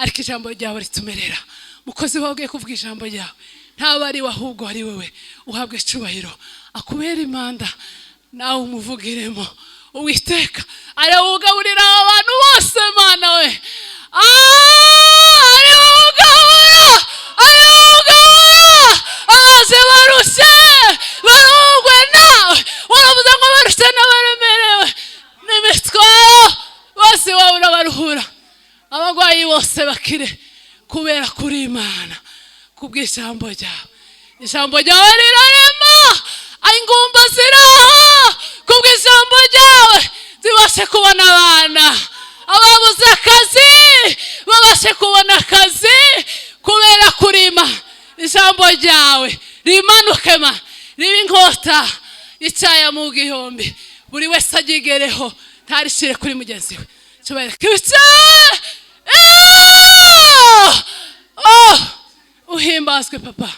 ariko ijambo ryawe ritumerera. Mukozi wawe kuvuga ijambo ryawe ntaba ari ahubwo ari wewe uhabwe icubahiro, akubera imanda nawe umuvugiremo. Uwiteka arawugaburira abantu bose Mana we, arawugaburira abaze barushe barugwe nawe. Waravuze ngo barushe n'abaremerewe n'imitwaro bose wawe urabaruhura, abagwayi bose bakire kubera kuri Imana. Kubw'ijambo ryawe, ijambo ryawe rirarema, ingumba ziraho. Kubw'ijambo ryawe zibashe kubona abana, ababuze akazi babashe kubona akazi kubera kuri Imana. Ijambo ryawe rimanuke ma ribe inkota icaya mu gihombi, buri wese agigereho ntarishire kuri mugenzi we. Cyubahiro kibice uhimbazwe papa,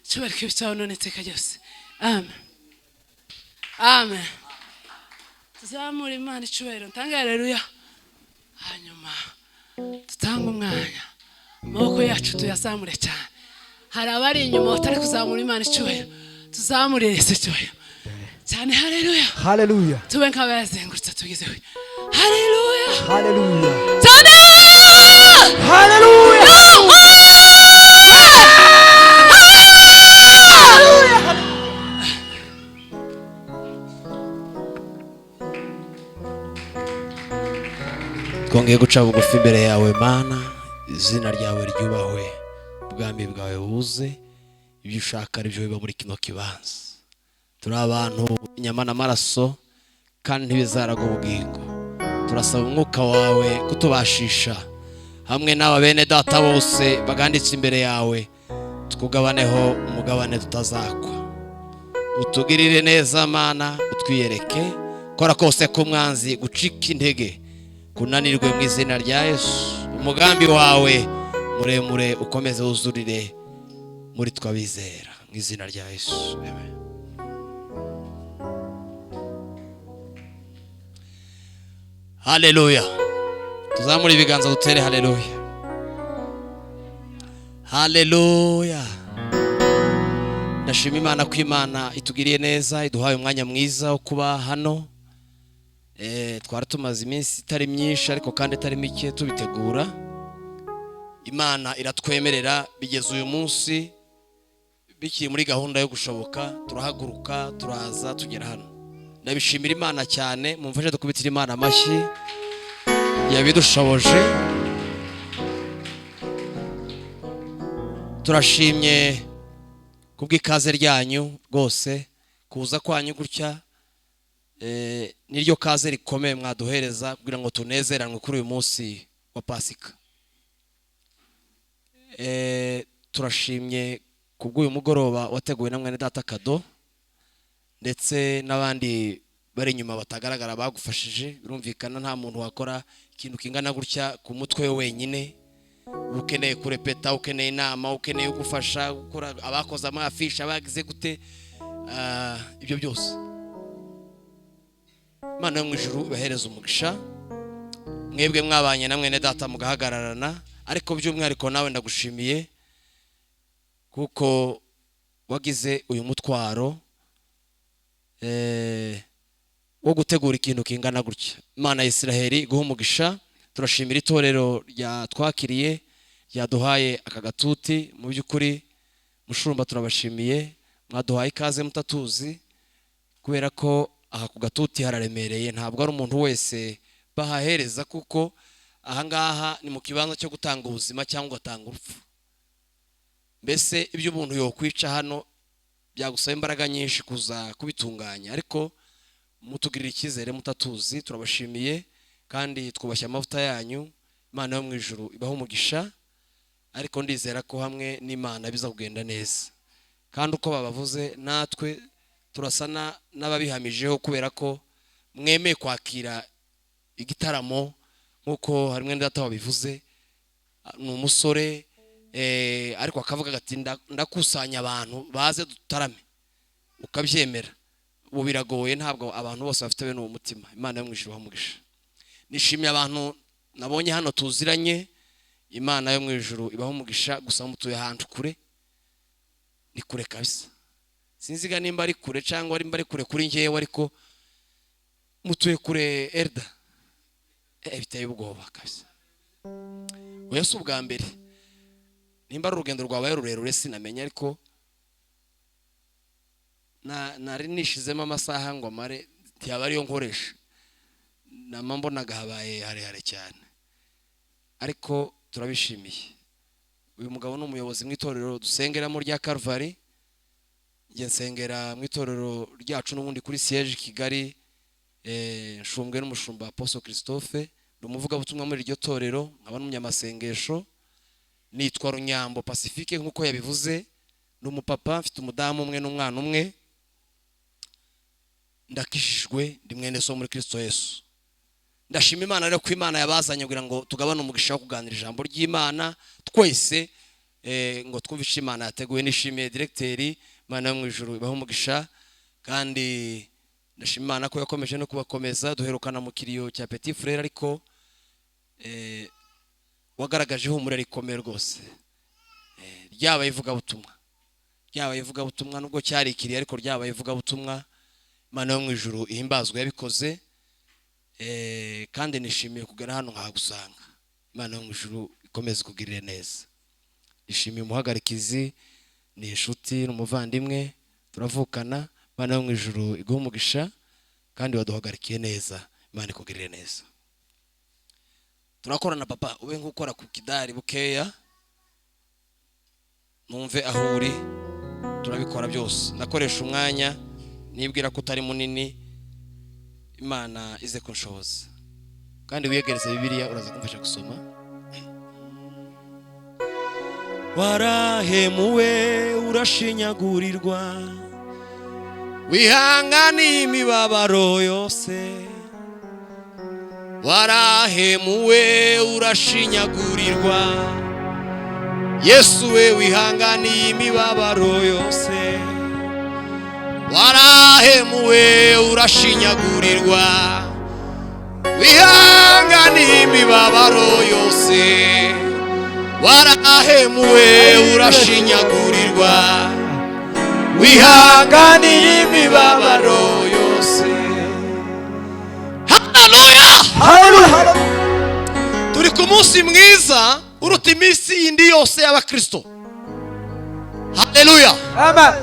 cyubahiro kibice none iteka ryose. Amen, amen. Tuzamure Imana icubahiro, ntange haleluya. Hanyuma tutanga umwanya, amaboko yacu tuyazamure cyane. Hari abari inyuma batari kuzamura Imana icubahiro, tuzamurire ese icubahiro cyane. Haleluya, haleluya. Tube nk'abazengurutse tugize we. Haleluya, haleluya cyane. Haleluya, twongeye guca bugufi imbere yawe Mana, izina ryawe ryubahwe, ubwami bwawe buze, ibyo ushaka ari byo biba muri kino kibanza. Turi abantu inyama n'amaraso kandi ntibizaraga ubugingo. Turasaba umwuka wawe kutubashisha hamwe n'aba bene data bose baganditse imbere yawe, tukugabaneho umugabane tutazakwa. Utugirire neza Mana, utwiyereke, kora kose k'umwanzi gucika intege kunanirwe mu izina rya Yesu. Umugambi wawe muremure ukomeze wuzurire muri twabizera mu izina rya Yesu. Amen. Haleluya. Tuzamure ibiganza dutere haleluya. Haleluya. Ndashima Imana ko Imana itugiriye neza, iduhaye umwanya mwiza wo kuba hano. Twari tumaze iminsi itari myinshi ariko kandi itari mike tubitegura. Imana iratwemerera bigeze uyu munsi bikiri muri gahunda yo gushoboka, turahaguruka turaza tugera hano. Ndabishimira Imana cyane, mumfashe dukubitira Imana amashyi yabidushoboje. Turashimye kubw'ikaze ryanyu rwose, kuza kwanyu gutya niryo kaze rikomeye mwaduhereza kugira ngo tunezeranwe kuri uyu munsi wa Pasika. Turashimye kubw'uyu mugoroba wateguwe na mwene data Kado ndetse n'abandi bari inyuma batagaragara bagufashije. Birumvikana nta muntu wakora ikintu kingana gutya ku mutwe wenyine. Ukeneye kurepeta, ukeneye inama, ukeneye gufasha gukora, abakoze amafisha bagize gute, ibyo byose Imana yo mu ijuru bahereza umugisha. Mwebwe mwabanye na mwene data mugahagararana, ariko by'umwihariko nawe ndagushimiye kuko wagize uyu mutwaro wo gutegura ikintu kingana gutya. Imana ya Isiraheli guha umugisha. Turashimira itorero ryatwakiriye, ryaduhaye aka gatuti. Mu by'ukuri mushumba turabashimiye, mwaduhaye ikaze mutatuzi, kubera ko aha ku gatuti hararemereye. Ntabwo ari umuntu wese bahahereza, kuko ahangaha ni mu kibanza cyo gutanga ubuzima cyangwa gatanga urupfu. Mbese ibyo umuntu yokwica hano byagusaba imbaraga nyinshi kuza kubitunganya, ariko mutugirira icyizere mutatuzi. Turabashimiye kandi twubashye amavuta yanyu. Imana yo mu ijuru ibaho umugisha, ariko ndizera ko hamwe n'Imana biza kugenda neza. Kandi uko babavuze natwe turasana n'ababihamijeho, kubera ko mwemeye kwakira igitaramo nkuko hari mwene data wabivuze. Ni umusore ariko akavuga ati ndakusanya abantu baze dutarame, ukabyemera. Ubu biragoye, ntabwo abantu bose bafite bene uwo mutima. Imana yo mu ijuru ibaho umugisha. Nishimiye abantu nabonye hano tuziranye, Imana yo mu ijuru ibaho umugisha, gusa mutuye ahantu kure, ni kure kabisa. Sinziga nimba ari kure cyangwa ari kure kuri ngewe, ariko mutuye kure Elda. Biteye ubwoba kabisa. Oya si ubwa mbere, nimba ari urugendo rwabaye rurerure sinamenya, ariko nari nishizemo amasaha ngo amare ntiyaba ariyo nkoresha, nama mbonaga habaye harehare cyane, ariko turabishimiye. Uyu mugabo ni umuyobozi mu itorero dusengeramo rya Calvary, njye nsengera mu itorero ryacu n'ubundi kuri siège Kigali, nshumbwe n'umushumba Apostle Christophe, ndumuvuga butumwa muri iryo torero, nkaba n'umunyamasengesho, nitwa Runyambo Pacifique nkuko yabivuze, n'umupapa mfite umudamu umwe n'umwana umwe, ndakishijwe ndi mwene so muri Kristo Yesu. Ndashima Imana rero ko Imana yabazanye kugira ngo tugabane umugisha wo kuganira ijambo ry'Imana twese, ngo twumvishe Imana yateguye. Nishimiye directeur, Imana yo mu ijuru ibaho umugisha, kandi ndashima Imana ko yakomeje no kubakomeza. Duherukana mu kiriyo cya Petit Frère, ariko wagaragaje ihumure rikomeye rwose, ryabaye ivugabutumwa nubwo cyari ikiriyo, ariko ryabaye ivugabutumwa. Imana yo mu ijuru ihimbazwe yabikoze, kandi nishimiye kugera hano nkagusanga. Imana yo mu ijuru ikomeze kugirire neza. Nishimiye umuhagarikizi, ni inshuti n'umuvandimwe, turavukana. Imana yo mu ijuru iguhe umugisha, kandi waduhagarikiye neza. Imana ikugirire neza. Turakorana papa, ube nk'ukora ku kidari bukeya, numve aho uri, turabikora byose. Ndakoresha umwanya, nibwira ko utari munini, Imana ize kunshoboza. Kandi wiyegereze Bibiliya, uraza kumfasha gusoma. Warahemuwe urashinyagurirwa, wihanganiye imibabaro yose. Warahemuwe urashinyagurirwa, Yesu we wihanganiye imibabaro yose. Warahemuwe urashinyagurirwa, wihanganiye imibabaro yose. Warahemuwe urashinyagurirwa, wihanganiye imibabaro yose. Haleluya! Turi ku munsi mwiza uruta iminsi yindi yose y'abakristo. Haleluya! Amen.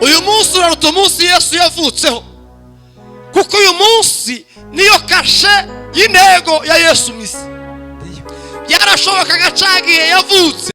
Uyu munsi uraruta umunsi Yesu yavutseho, kuko uyu munsi niyo kashe y'intego ya Yesu misi. Byarashobokaga cyagiye yavutse